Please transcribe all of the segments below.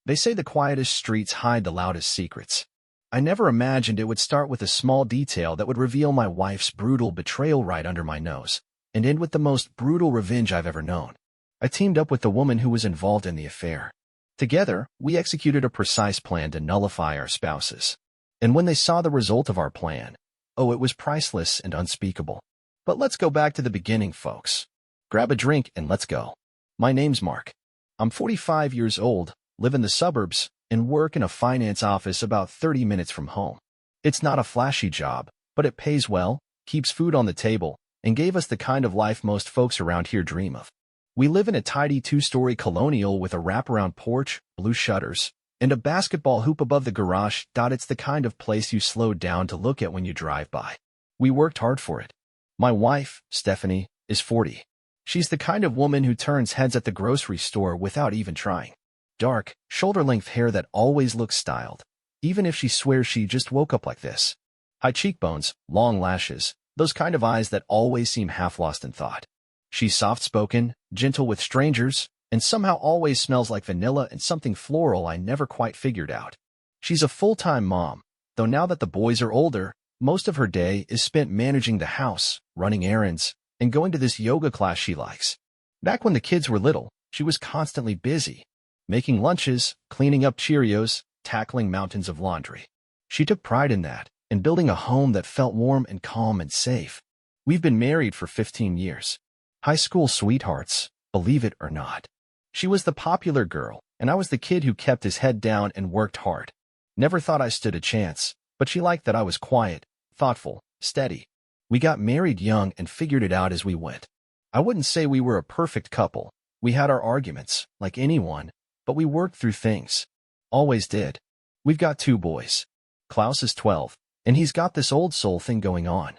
They say the quietest streets hide the loudest secrets. I never imagined it would start with a small detail that would reveal my wife's brutal betrayal right under my nose, and end with the most brutal revenge I've ever known. I teamed up with the woman who was involved in the affair. Together, we executed a precise plan to nullify our spouses. And when they saw the result of our plan, oh, it was priceless and unspeakable. But let's go back to the beginning, folks. Grab a drink and let's go. My name's Mark. I'm 45 years old, live in the suburbs, and work in a finance office about 30 minutes from home. It's not a flashy job, but it pays well, keeps food on the table, and gave us the kind of life most folks around here dream of. We live in a tidy 2-story colonial with a wraparound porch, blue shutters, and a basketball hoop above the garage. It's the kind of place you slow down to look at when you drive by. We worked hard for it. My wife, Stephanie, is 40. She's the kind of woman who turns heads at the grocery store without even trying. Dark, shoulder-length hair that always looks styled, even if she swears she just woke up like this. High cheekbones, long lashes, those kind of eyes that always seem half lost in thought. She's soft-spoken, gentle with strangers, and somehow always smells like vanilla and something floral I never quite figured out. She's a full-time mom, though now that the boys are older, most of her day is spent managing the house, running errands, and going to this yoga class she likes. Back when the kids were little, she was constantly busy, making lunches, cleaning up Cheerios, tackling mountains of laundry. She took pride in that, and building a home that felt warm and calm and safe. We've been married for 15 years. High school sweethearts, believe it or not. She was the popular girl, and I was the kid who kept his head down and worked hard. Never thought I stood a chance, but she liked that I was quiet, thoughtful, steady. We got married young and figured it out as we went. I wouldn't say we were a perfect couple. We had our arguments, like anyone, but we worked through things. Always did. We've got 2 boys. Klaus is 12, and he's got this old soul thing going on.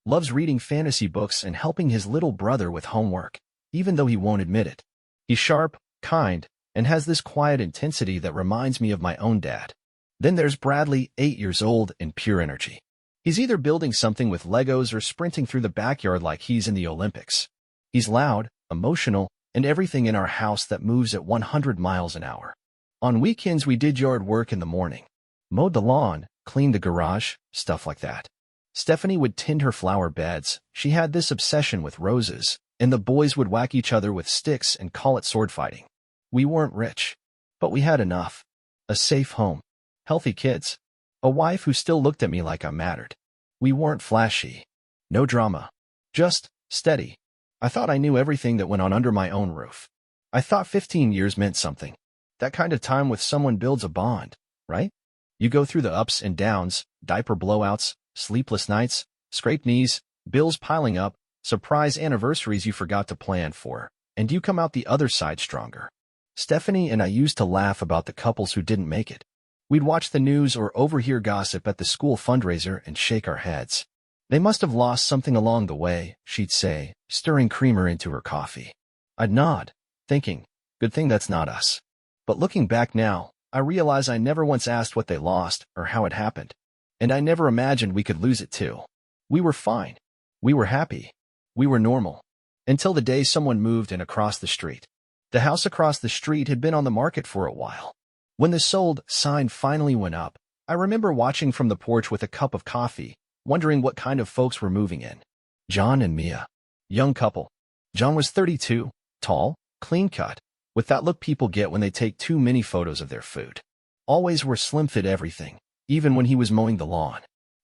Loves reading fantasy books and helping his little brother with homework, even though he won't admit it. He's sharp, kind, and has this quiet intensity that reminds me of my own dad. Then there's Bradley, 8 years old, and pure energy. He's either building something with Legos or sprinting through the backyard like he's in the Olympics. He's loud, emotional, and everything in our house that moves at 100 miles an hour. On weekends we did yard work in the morning. Mowed the lawn, cleaned the garage, stuff like that. Stephanie would tend her flower beds. She had this obsession with roses, and the boys would whack each other with sticks and call it sword fighting. We weren't rich, but we had enough. A safe home, healthy kids, a wife who still looked at me like I mattered. We weren't flashy. No drama. Just steady. I thought I knew everything that went on under my own roof. I thought 15 years meant something. That kind of time with someone builds a bond, right? You go through the ups and downs, diaper blowouts, sleepless nights, scraped knees, bills piling up, surprise anniversaries you forgot to plan for, and you come out the other side stronger. Stephanie and I used to laugh about the couples who didn't make it. We'd watch the news or overhear gossip at the school fundraiser and shake our heads. They must have lost something along the way, she'd say, stirring creamer into her coffee. I'd nod, thinking, good thing that's not us. But looking back now, I realize I never once asked what they lost or how it happened. And I never imagined we could lose it too. We were fine. We were happy. We were normal. Until the day someone moved in across the street. The house across the street had been on the market for a while. When the sold sign finally went up, I remember watching from the porch with a cup of coffee, wondering what kind of folks were moving in. John and Mia. Young couple. John was 32, tall, clean-cut, with that look people get when they take too many photos of their food. Always wore slim-fit everything, even when he was mowing the lawn.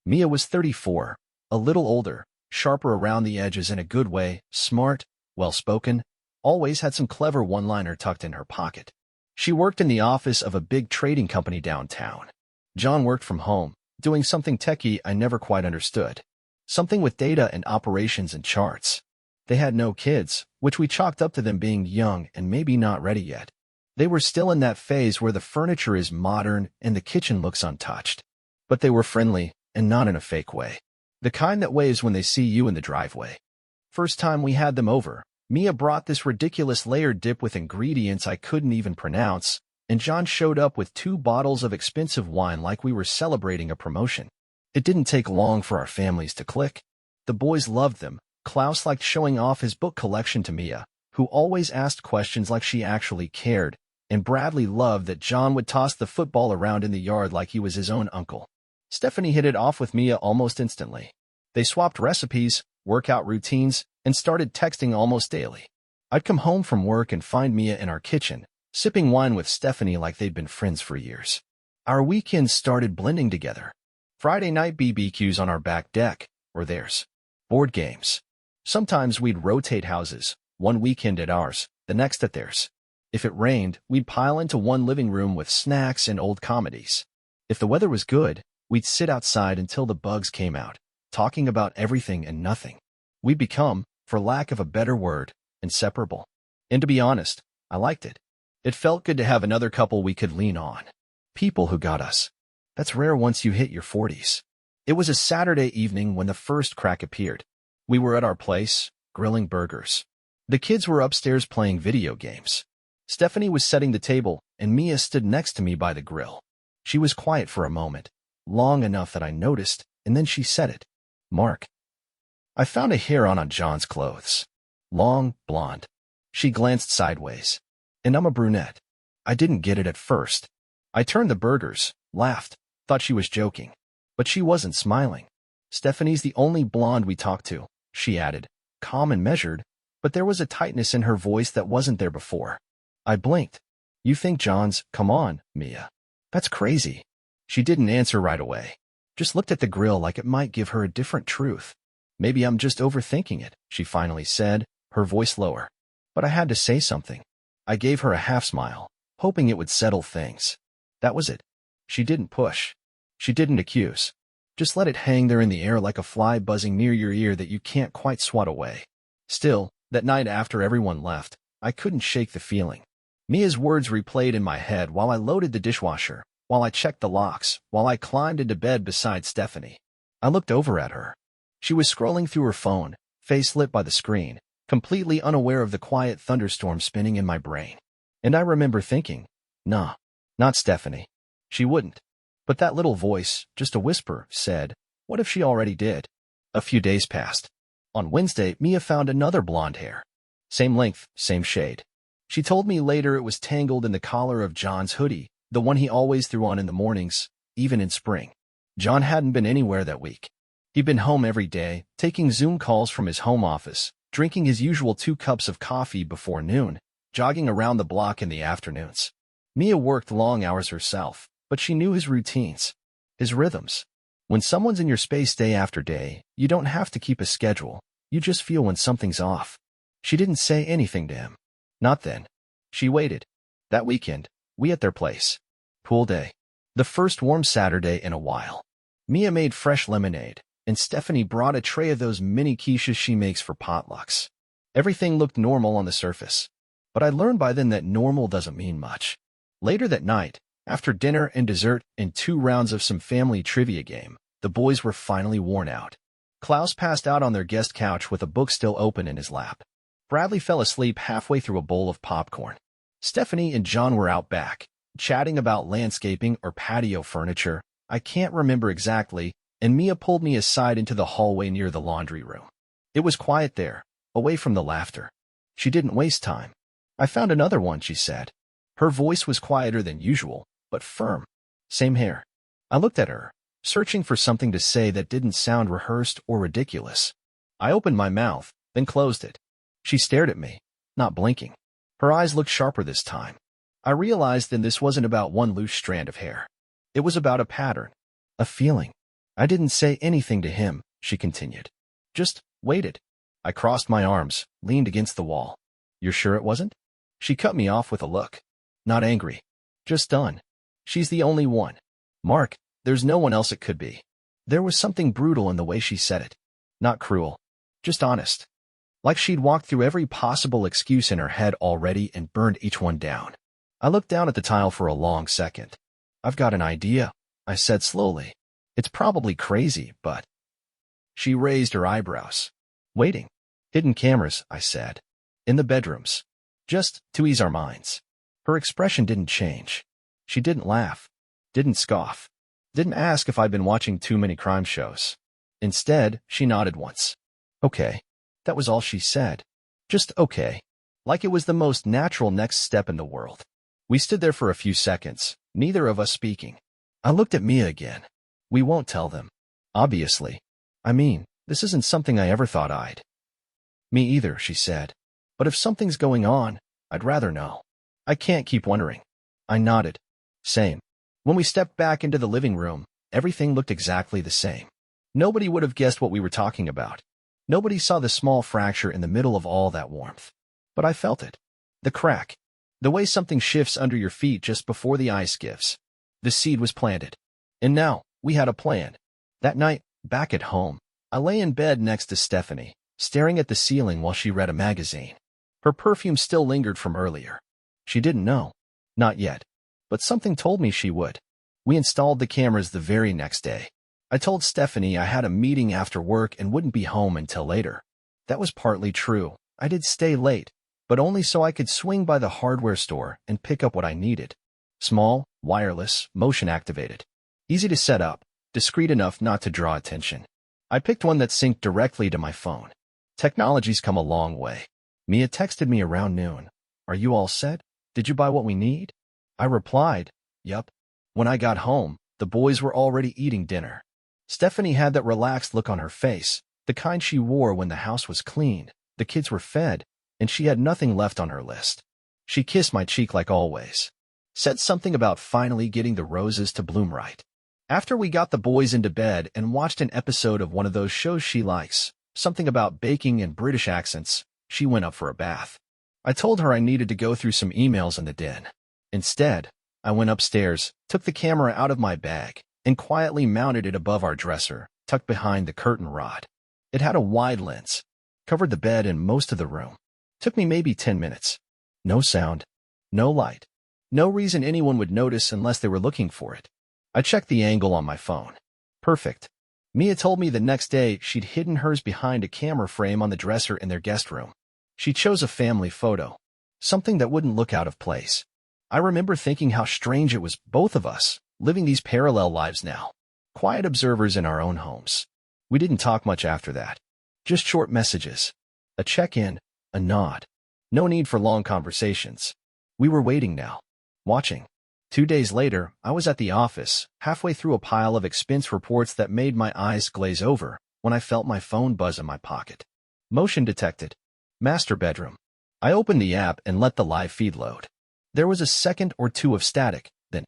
Mia was 34, a little older, sharper around the edges in a good way, smart, well-spoken, always had some clever one-liner tucked in her pocket. She worked in the office of a big trading company downtown. John worked from home, doing something techie I never quite understood. Something with data and operations and charts. They had no kids, which we chalked up to them being young and maybe not ready yet. They were still in that phase where the furniture is modern and the kitchen looks untouched. But they were friendly, and not in a fake way. The kind that waves when they see you in the driveway. First time we had them over, Mia brought this ridiculous layered dip with ingredients I couldn't even pronounce, and John showed up with 2 bottles of expensive wine like we were celebrating a promotion. It didn't take long for our families to click. The boys loved them. Klaus liked showing off his book collection to Mia, who always asked questions like she actually cared, and Bradley loved that John would toss the football around in the yard like he was his own uncle. Stephanie hit it off with Mia almost instantly. They swapped recipes, workout routines, and started texting almost daily. I'd come home from work and find Mia in our kitchen, sipping wine with Stephanie like they'd been friends for years. Our weekends started blending together. Friday night BBQs on our back deck, or theirs. Board games. Sometimes we'd rotate houses, one weekend at ours, the next at theirs. If it rained, we'd pile into one living room with snacks and old comedies. If the weather was good, we'd sit outside until the bugs came out, talking about everything and nothing. We'd become, for lack of a better word, inseparable. And to be honest, I liked it. It felt good to have another couple we could lean on. People who got us. That's rare once you hit your 40s. It was a Saturday evening when the first crack appeared. We were at our place, grilling burgers. The kids were upstairs playing video games. Stephanie was setting the table, and Mia stood next to me by the grill. She was quiet for a moment, long enough that I noticed, and then she said it. Mark. I found a hair on John's clothes. Long, blonde. She glanced sideways. And I'm a brunette. I didn't get it at first. I turned the burgers, laughed, thought she was joking. But she wasn't smiling. Stephanie's the only blonde we talked to, she added, calm and measured, but there was a tightness in her voice that wasn't there before. I blinked. You think John's, come on, Mia. That's crazy. She didn't answer right away. Just looked at the grill like it might give her a different truth. Maybe I'm just overthinking it, she finally said, her voice lower. But I had to say something. I gave her a half smile, hoping it would settle things. That was it. She didn't push. She didn't accuse. Just let it hang there in the air like a fly buzzing near your ear that you can't quite swat away. Still, that night after everyone left, I couldn't shake the feeling. Mia's words replayed in my head while I loaded the dishwasher, while I checked the locks, while I climbed into bed beside Stephanie. I looked over at her. She was scrolling through her phone, face lit by the screen, completely unaware of the quiet thunderstorm spinning in my brain. And I remember thinking, nah, not Stephanie. She wouldn't. But that little voice, just a whisper, said, what if she already did? A few days passed. On Wednesday, Mia found another blonde hair. Same length, same shade. She told me later it was tangled in the collar of John's hoodie, the one he always threw on in the mornings, even in spring. John hadn't been anywhere that week. He'd been home every day, taking Zoom calls from his home office, drinking his usual 2 cups of coffee before noon, jogging around the block in the afternoons. Mia worked long hours herself, but she knew his routines, his rhythms. When someone's in your space day after day, you don't have to keep a schedule. You just feel when something's off. She didn't say anything to him. Not then. She waited. That weekend, we at their place. Pool day. The first warm Saturday in a while. Mia made fresh lemonade, and Stephanie brought a tray of those mini quiches she makes for potlucks. Everything looked normal on the surface, but I learned by then that normal doesn't mean much. Later that night, after dinner and dessert and 2 rounds of some family trivia game, the boys were finally worn out. Klaus passed out on their guest couch with a book still open in his lap. Bradley fell asleep halfway through a bowl of popcorn. Stephanie and John were out back, chatting about landscaping or patio furniture. I can't remember exactly, and Mia pulled me aside into the hallway near the laundry room. It was quiet there, away from the laughter. She didn't waste time. I found another one, she said. Her voice was quieter than usual, but firm. Same hair. I looked at her, searching for something to say that didn't sound rehearsed or ridiculous. I opened my mouth, then closed it. She stared at me, not blinking. Her eyes looked sharper this time. I realized that this wasn't about one loose strand of hair. It was about a pattern, a feeling. I didn't say anything to him, she continued. Just waited. I crossed my arms, leaned against the wall. You're sure it wasn't? She cut me off with a look. Not angry. Just done. She's the only one. Mark, there's no one else it could be. There was something brutal in the way she said it. Not cruel. Just honest. Like she'd walked through every possible excuse in her head already and burned each one down. I looked down at the tile for a long second. I've got an idea, I said slowly. It's probably crazy, but... She raised her eyebrows. Waiting. Hidden cameras, I said. In the bedrooms. Just to ease our minds. Her expression didn't change. She didn't laugh. Didn't scoff. Didn't ask if I'd been watching too many crime shows. Instead, she nodded once. Okay. That was all she said. Just okay. Like it was the most natural next step in the world. We stood there for a few seconds, neither of us speaking. I looked at Mia again. We won't tell them. Obviously. I mean, this isn't something I ever thought I'd. Me either, she said. But if something's going on, I'd rather know. I can't keep wondering. I nodded. Same. When we stepped back into the living room, everything looked exactly the same. Nobody would have guessed what we were talking about. Nobody saw the small fracture in the middle of all that warmth. But I felt it. The crack. The way something shifts under your feet just before the ice gives. The seed was planted. And now, we had a plan. That night, back at home, I lay in bed next to Stephanie, staring at the ceiling while she read a magazine. Her perfume still lingered from earlier. She didn't know. Not yet. But something told me she would. We installed the cameras the very next day. I told Stephanie I had a meeting after work and wouldn't be home until later. That was partly true. I did stay late, but only so I could swing by the hardware store and pick up what I needed. Small, wireless, motion-activated. Easy to set up, discreet enough not to draw attention. I picked one that synced directly to my phone. Technology's come a long way. Mia texted me around noon. Are you all set? Did you buy what we need? I replied, yup. When I got home, the boys were already eating dinner. Stephanie had that relaxed look on her face, the kind she wore when the house was clean, the kids were fed, and she had nothing left on her list. She kissed my cheek like always. Said something about finally getting the roses to bloom right. After we got the boys into bed and watched an episode of one of those shows she likes, something about baking and British accents, she went up for a bath. I told her I needed to go through some emails in the den. Instead, I went upstairs, took the camera out of my bag, and quietly mounted it above our dresser, tucked behind the curtain rod. It had a wide lens, covered the bed and most of the room. Took me maybe 10 minutes. No sound, no light, no reason anyone would notice unless they were looking for it. I checked the angle on my phone. Perfect. Mia told me the next day she'd hidden hers behind a camera frame on the dresser in their guest room. She chose a family photo, something that wouldn't look out of place. I remember thinking how strange it was, both of us, living these parallel lives now. Quiet observers in our own homes. We didn't talk much after that. Just short messages. A check-in, a nod. No need for long conversations. We were waiting now. Watching. 2 days later, I was at the office, halfway through a pile of expense reports that made my eyes glaze over, when I felt my phone buzz in my pocket. Motion detected. Master bedroom. I opened the app and let the live feed load. There was a second or two of static, then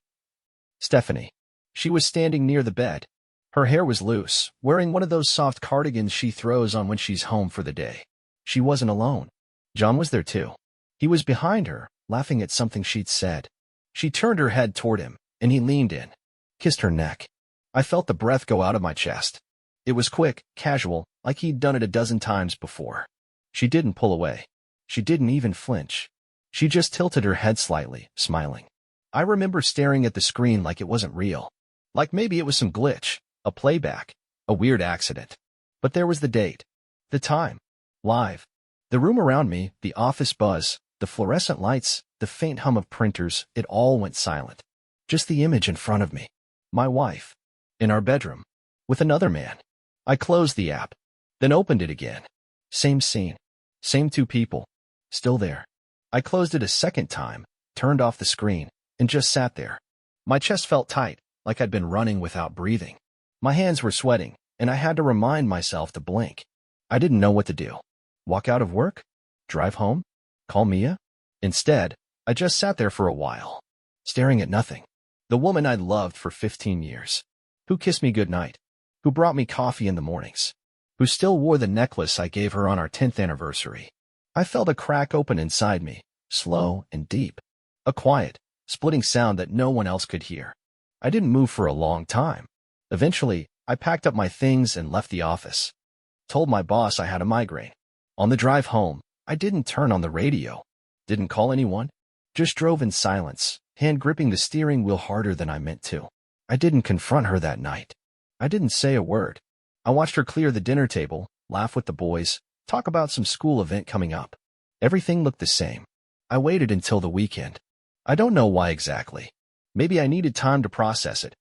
Stephanie. She was standing near the bed. Her hair was loose, wearing one of those soft cardigans she throws on when she's home for the day. She wasn't alone. John was there too. He was behind her, laughing at something she'd said. She turned her head toward him, and he leaned in, kissed her neck. I felt the breath go out of my chest. It was quick, casual, like he'd done it a dozen times before. She didn't pull away. She didn't even flinch. She just tilted her head slightly, smiling. I remember staring at the screen like it wasn't real. Like maybe it was some glitch, a playback, a weird accident. But there was the date. The time. Live. The room around me, the office buzz, the fluorescent lights, the faint hum of printers, it all went silent. Just the image in front of me. My wife. In our bedroom. With another man. I closed the app. Then opened it again. Same scene. Same two people. Still there. I closed it a second time, turned off the screen, and just sat there. My chest felt tight, like I'd been running without breathing. My hands were sweating, and I had to remind myself to blink. I didn't know what to do. Walk out of work? Drive home? Call Mia? Instead, I just sat there for a while, staring at nothing. The woman I'd loved for 15 years. Who kissed me goodnight. Who brought me coffee in the mornings. Who still wore the necklace I gave her on our 10th anniversary. I felt a crack open inside me, slow and deep. A quiet, splitting sound that no one else could hear. I didn't move for a long time. Eventually, I packed up my things and left the office. Told my boss I had a migraine. On the drive home, I didn't turn on the radio. Didn't call anyone. Just drove in silence, hand gripping the steering wheel harder than I meant to. I didn't confront her that night. I didn't say a word. I watched her clear the dinner table, laugh with the boys, talk about some school event coming up. Everything looked the same. I waited until the weekend. I don't know why exactly. Maybe I needed time to process it.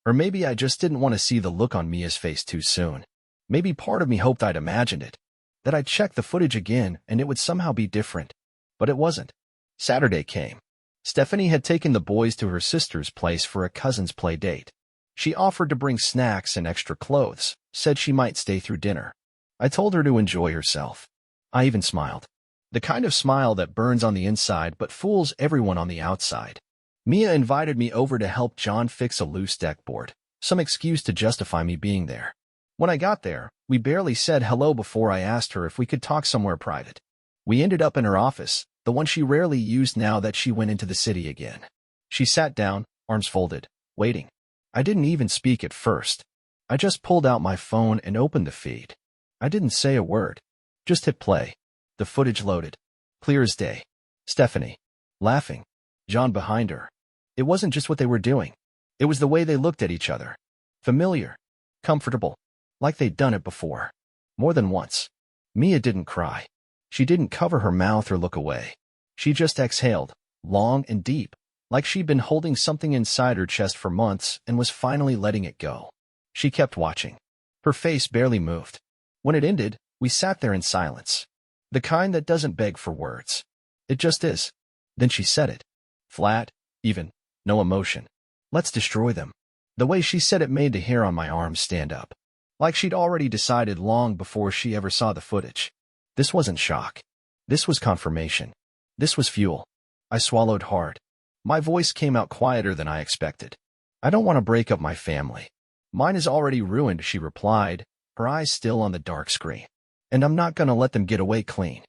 Or maybe I just didn't want to see the look on Mia's face too soon. Maybe part of me hoped I'd imagined it. That I'd check the footage again and it would somehow be different. But it wasn't. Saturday came. Stephanie had taken the boys to her sister's place for a cousin's play date. She offered to bring snacks and extra clothes, said she might stay through dinner. I told her to enjoy herself. I even smiled. The kind of smile that burns on the inside but fools everyone on the outside. Mia invited me over to help John fix a loose deck board, some excuse to justify me being there. When I got there, we barely said hello before I asked her if we could talk somewhere private. We ended up in her office, the one she rarely used now that she went into the city again. She sat down, arms folded, waiting. I didn't even speak at first. I just pulled out my phone and opened the feed. I didn't say a word. Just hit play. The footage loaded. Clear as day. Stephanie. Laughing. John behind her. It wasn't just what they were doing. It was the way they looked at each other. Familiar. Comfortable. Like they'd done it before. More than once. Mia didn't cry. She didn't cover her mouth or look away. She just exhaled, long and deep, like she'd been holding something inside her chest for months and was finally letting it go. She kept watching. Her face barely moved. When it ended, we sat there in silence. The kind that doesn't beg for words. It just is. Then she said it. Flat, even, no emotion. Let's destroy them. The way she said it made the hair on my arms stand up. Like she'd already decided long before she ever saw the footage. This wasn't shock. This was confirmation. This was fuel. I swallowed hard. My voice came out quieter than I expected. I don't want to break up my family. Mine is already ruined, she replied, her eyes still on the dark screen. And I'm not going to let them get away clean.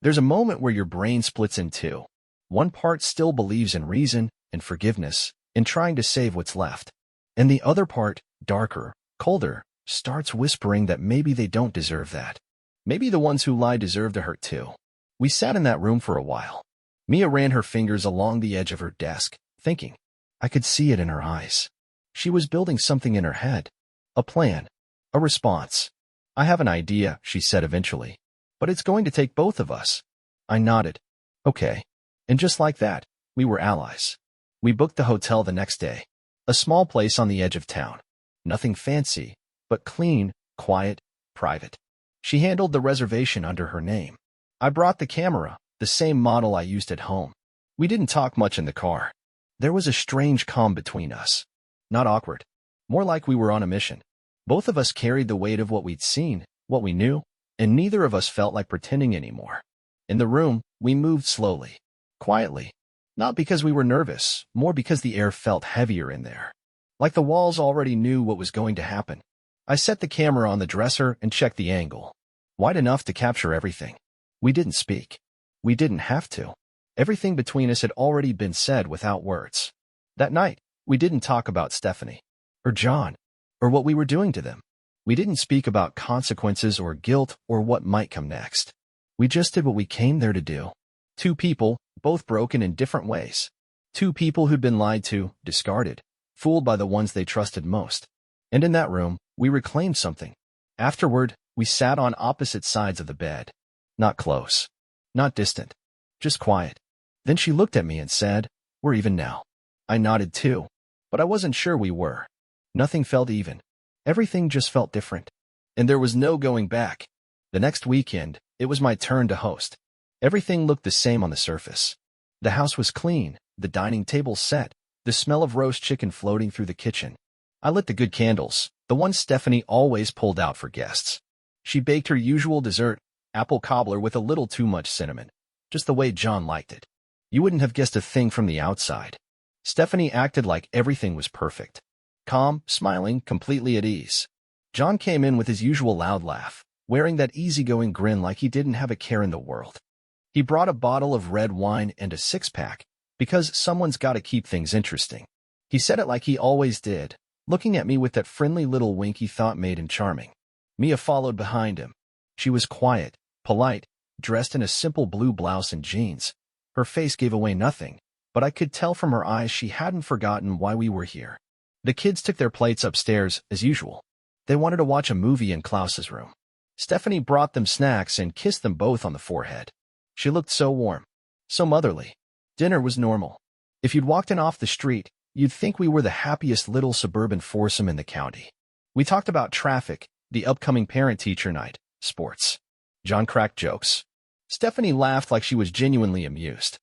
There's a moment where your brain splits in two. One part still believes in reason, in forgiveness, in trying to save what's left. And the other part, darker, colder, starts whispering that maybe they don't deserve that. Maybe the ones who lie deserve to hurt too. We sat in that room for a while. Mia ran her fingers along the edge of her desk, thinking. I could see it in her eyes. She was building something in her head. A plan. A response. I have an idea, she said eventually. But it's going to take both of us. I nodded. Okay. And just like that, we were allies. We booked the hotel the next day. A small place on the edge of town. Nothing fancy, but clean, quiet, private. She handled the reservation under her name. I brought the camera, the same model I used at home. We didn't talk much in the car. There was a strange calm between us. Not awkward. More like we were on a mission. Both of us carried the weight of what we'd seen, what we knew, and neither of us felt like pretending anymore. In the room, we moved slowly, quietly. Not because we were nervous, more because the air felt heavier in there. Like the walls already knew what was going to happen. I set the camera on the dresser and checked the angle. Wide enough to capture everything. We didn't speak. We didn't have to. Everything between us had already been said without words. That night, we didn't talk about Stephanie, or John, or what we were doing to them. We didn't speak about consequences or guilt or what might come next. We just did what we came there to do. Two people, both broken in different ways. Two people who'd been lied to, discarded, fooled by the ones they trusted most. And in that room, we reclaimed something. Afterward, we sat on opposite sides of the bed. Not close. Not distant. Just quiet. Then she looked at me and said, "We're even now." I nodded too. But I wasn't sure we were. Nothing felt even. Everything just felt different. And there was no going back. The next weekend, it was my turn to host. Everything looked the same on the surface. The house was clean, the dining table set, the smell of roast chicken floating through the kitchen. I lit the good candles, the ones Stephanie always pulled out for guests. She baked her usual dessert, apple cobbler with a little too much cinnamon, just the way John liked it. You wouldn't have guessed a thing from the outside. Stephanie acted like everything was perfect. Calm, smiling, completely at ease. John came in with his usual loud laugh, wearing that easygoing grin like he didn't have a care in the world. He brought a bottle of red wine and a six-pack, because someone's got to keep things interesting. He said it like he always did, looking at me with that friendly little wink he thought made him charming. Mia followed behind him. She was quiet, polite, dressed in a simple blue blouse and jeans. Her face gave away nothing, but I could tell from her eyes she hadn't forgotten why we were here. The kids took their plates upstairs, as usual. They wanted to watch a movie in Klaus's room. Stephanie brought them snacks and kissed them both on the forehead. She looked so warm, so motherly. Dinner was normal. If you'd walked in off the street, you'd think we were the happiest little suburban foursome in the county. We talked about traffic, the upcoming parent-teacher night, sports. John cracked jokes. Stephanie laughed like she was genuinely amused.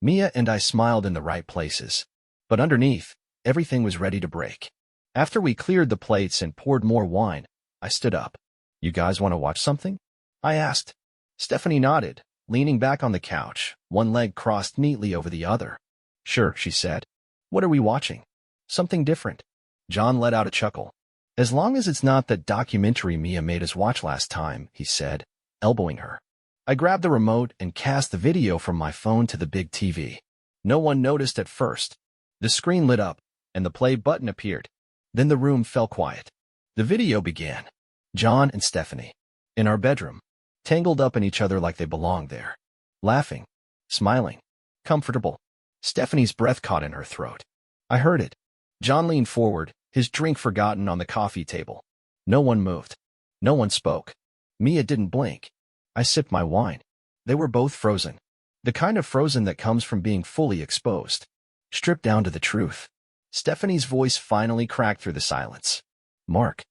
Mia and I smiled in the right places. But underneath, everything was ready to break. After we cleared the plates and poured more wine, I stood up. "You guys want to watch something?" I asked. Stephanie nodded, leaning back on the couch, one leg crossed neatly over the other. "Sure," she said. "What are we watching?" "Something different." John let out a chuckle. "As long as it's not that documentary Mia made us watch last time," he said, elbowing her. I grabbed the remote and cast the video from my phone to the big TV. No one noticed at first. The screen lit up, and the play button appeared. Then the room fell quiet. The video began. John and Stephanie, in our bedroom, tangled up in each other like they belonged there. Laughing, smiling, comfortable. Stephanie's breath caught in her throat. I heard it. John leaned forward, his drink forgotten on the coffee table. No one moved. No one spoke. Mia didn't blink. I sipped my wine. They were both frozen. The kind of frozen that comes from being fully exposed. Stripped down to the truth. Stephanie's voice finally cracked through the silence. "Mark,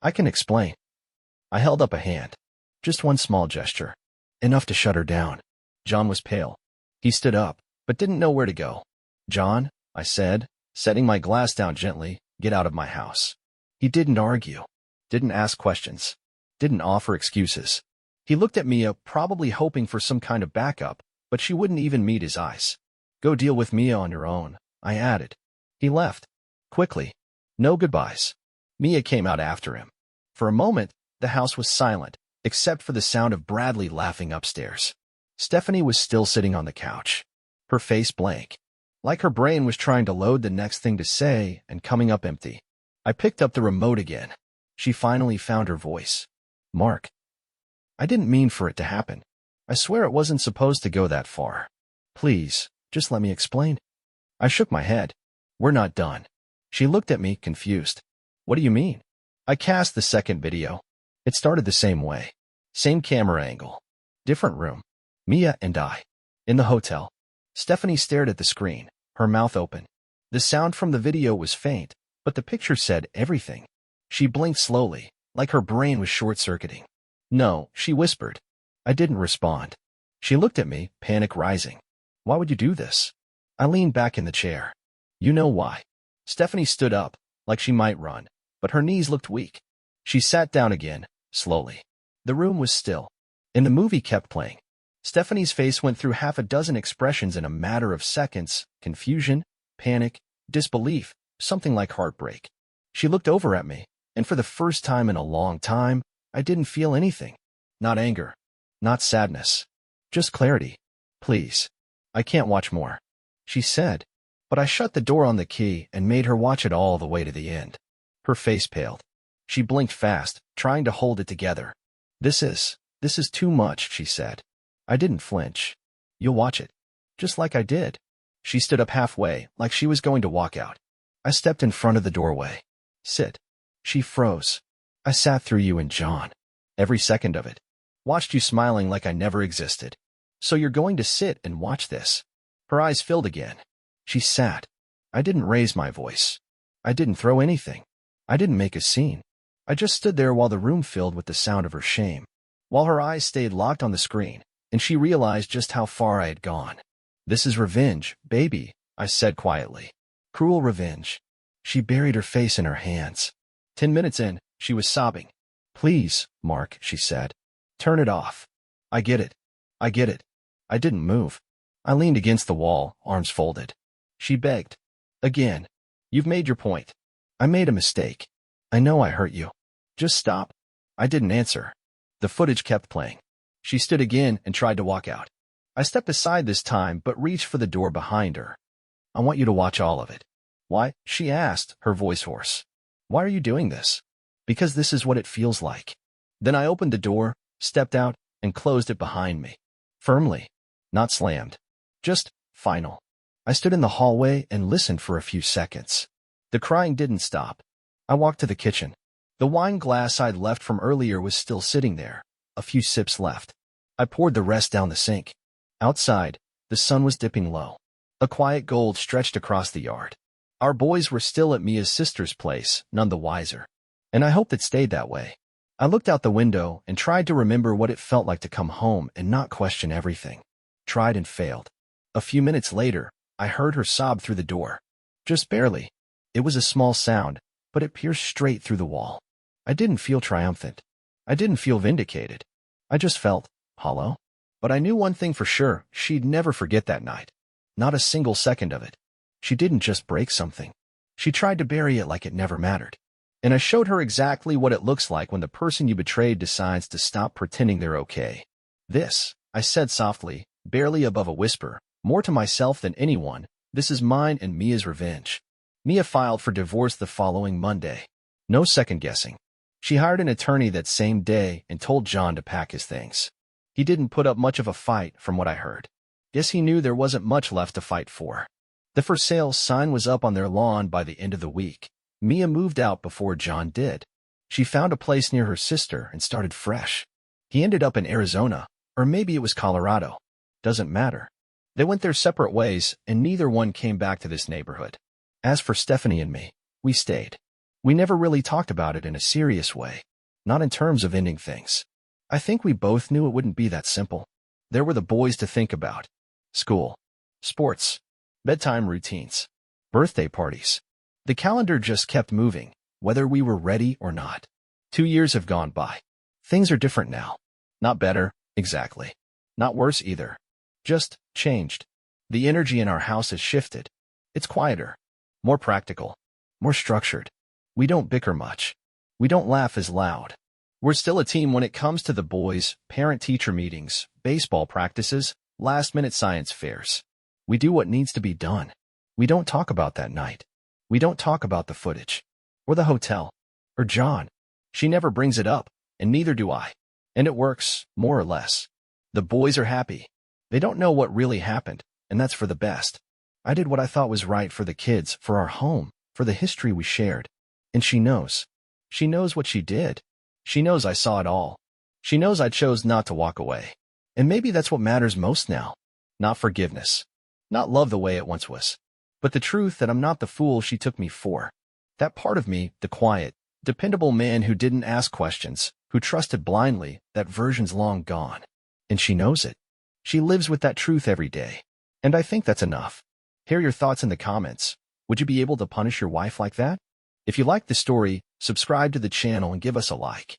I can explain." I held up a hand. Just one small gesture. Enough to shut her down. John was pale. He stood up, but didn't know where to go. "John," I said, setting my glass down gently, "get out of my house." He didn't argue. Didn't ask questions. Didn't offer excuses. He looked at Mia, probably hoping for some kind of backup, but she wouldn't even meet his eyes. "Go deal with Mia on your own," I added. He left. Quickly. No goodbyes. Mia came out after him. For a moment, the house was silent, except for the sound of Bradley laughing upstairs. Stephanie was still sitting on the couch, her face blank, like her brain was trying to load the next thing to say and coming up empty. I picked up the remote again. She finally found her voice. "Mark, I didn't mean for it to happen. I swear it wasn't supposed to go that far. Please, just let me explain." I shook my head. "We're not done." She looked at me, confused. "What do you mean?" I cast the second video. It started the same way. Same camera angle. Different room. Mia and I. In the hotel. Stephanie stared at the screen, her mouth open. The sound from the video was faint, but the picture said everything. She blinked slowly, like her brain was short-circuiting. "No," she whispered. I didn't respond. She looked at me, panic rising. "Why would you do this?" I leaned back in the chair. "You know why." Stephanie stood up, like she might run, but her knees looked weak. She sat down again, slowly. The room was still, and the movie kept playing. Stephanie's face went through half a dozen expressions in a matter of seconds: confusion, panic, disbelief, something like heartbreak. She looked over at me, and for the first time in a long time, I didn't feel anything. Not anger. Not sadness. Just clarity. "Please. I can't watch more," she said. But I shut the door on the key and made her watch it all the way to the end. Her face paled. She blinked fast, trying to hold it together. This is too much," she said. I didn't flinch. "You'll watch it." "Just like I did." She stood up halfway, like she was going to walk out. I stepped in front of the doorway. "Sit." She froze. "I sat through you and John. Every second of it. Watched you smiling like I never existed. So you're going to sit and watch this?" Her eyes filled again. She sat. I didn't raise my voice. I didn't throw anything. I didn't make a scene. I just stood there while the room filled with the sound of her shame, while her eyes stayed locked on the screen, and she realized just how far I had gone. "This is revenge, baby," I said quietly. "Cruel revenge." She buried her face in her hands. 10 minutes in, she was sobbing. "Please, Mark," she said. "Turn it off." I get it. I get it." I didn't move. I leaned against the wall, arms folded. She begged. Again. "You've made your point. I made a mistake. I know I hurt you. Just stop." I didn't answer. The footage kept playing. She stood again and tried to walk out. I stepped aside this time, but reached for the door behind her. "I want you to watch all of it." "Why?" she asked, her voice hoarse. "Why are you doing this?" "Because this is what it feels like." Then I opened the door, stepped out, and closed it behind me. Firmly. Not slammed. Just final. I stood in the hallway and listened for a few seconds. The crying didn't stop. I walked to the kitchen. The wine glass I'd left from earlier was still sitting there, a few sips left. I poured the rest down the sink. Outside, the sun was dipping low. A quiet gold stretched across the yard. Our boys were still at Mia's sister's place, none the wiser. And I hoped it stayed that way. I looked out the window and tried to remember what it felt like to come home and not question everything. Tried and failed. A few minutes later, I heard her sob through the door. Just barely. It was a small sound, but it pierced straight through the wall. I didn't feel triumphant. I didn't feel vindicated. I just felt hollow. But I knew one thing for sure, she'd never forget that night. Not a single second of it. She didn't just break something. She tried to bury it like it never mattered. And I showed her exactly what it looks like when the person you betrayed decides to stop pretending they're okay. This, I said softly, barely above a whisper, more to myself than anyone, this is mine and Mia's revenge. Mia filed for divorce the following Monday. No second guessing. She hired an attorney that same day and told John to pack his things. He didn't put up much of a fight from what I heard. Guess he knew there wasn't much left to fight for. The for sale sign was up on their lawn by the end of the week. Mia moved out before John did. She found a place near her sister and started fresh. He ended up in Arizona, or maybe it was Colorado. Doesn't matter. They went their separate ways, and neither one came back to this neighborhood. As for Stephanie and me, we stayed. We never really talked about it in a serious way, not in terms of ending things. I think we both knew it wouldn't be that simple. There were the boys to think about. School, sports, bedtime routines, birthday parties. The calendar just kept moving, whether we were ready or not. 2 years have gone by. Things are different now. Not better, exactly. Not worse either. Just changed. The energy in our house has shifted. It's quieter, more practical, more structured. We don't bicker much. We don't laugh as loud. We're still a team when it comes to the boys, parent-teacher meetings, baseball practices, last-minute science fairs. We do what needs to be done. We don't talk about that night. We don't talk about the footage, or the hotel, or John. She never brings it up, and neither do I. And it works, more or less. The boys are happy. They don't know what really happened, and that's for the best. I did what I thought was right for the kids, for our home, for the history we shared. And she knows. She knows what she did. She knows I saw it all. She knows I chose not to walk away. And maybe that's what matters most now. Not forgiveness. Not love the way it once was. But the truth that I'm not the fool she took me for. That part of me, the quiet, dependable man who didn't ask questions, who trusted blindly, that version's long gone. And she knows it. She lives with that truth every day. And I think that's enough. Hear your thoughts in the comments. Would you be able to punish your wife like that? If you liked the story, subscribe to the channel and give us a like.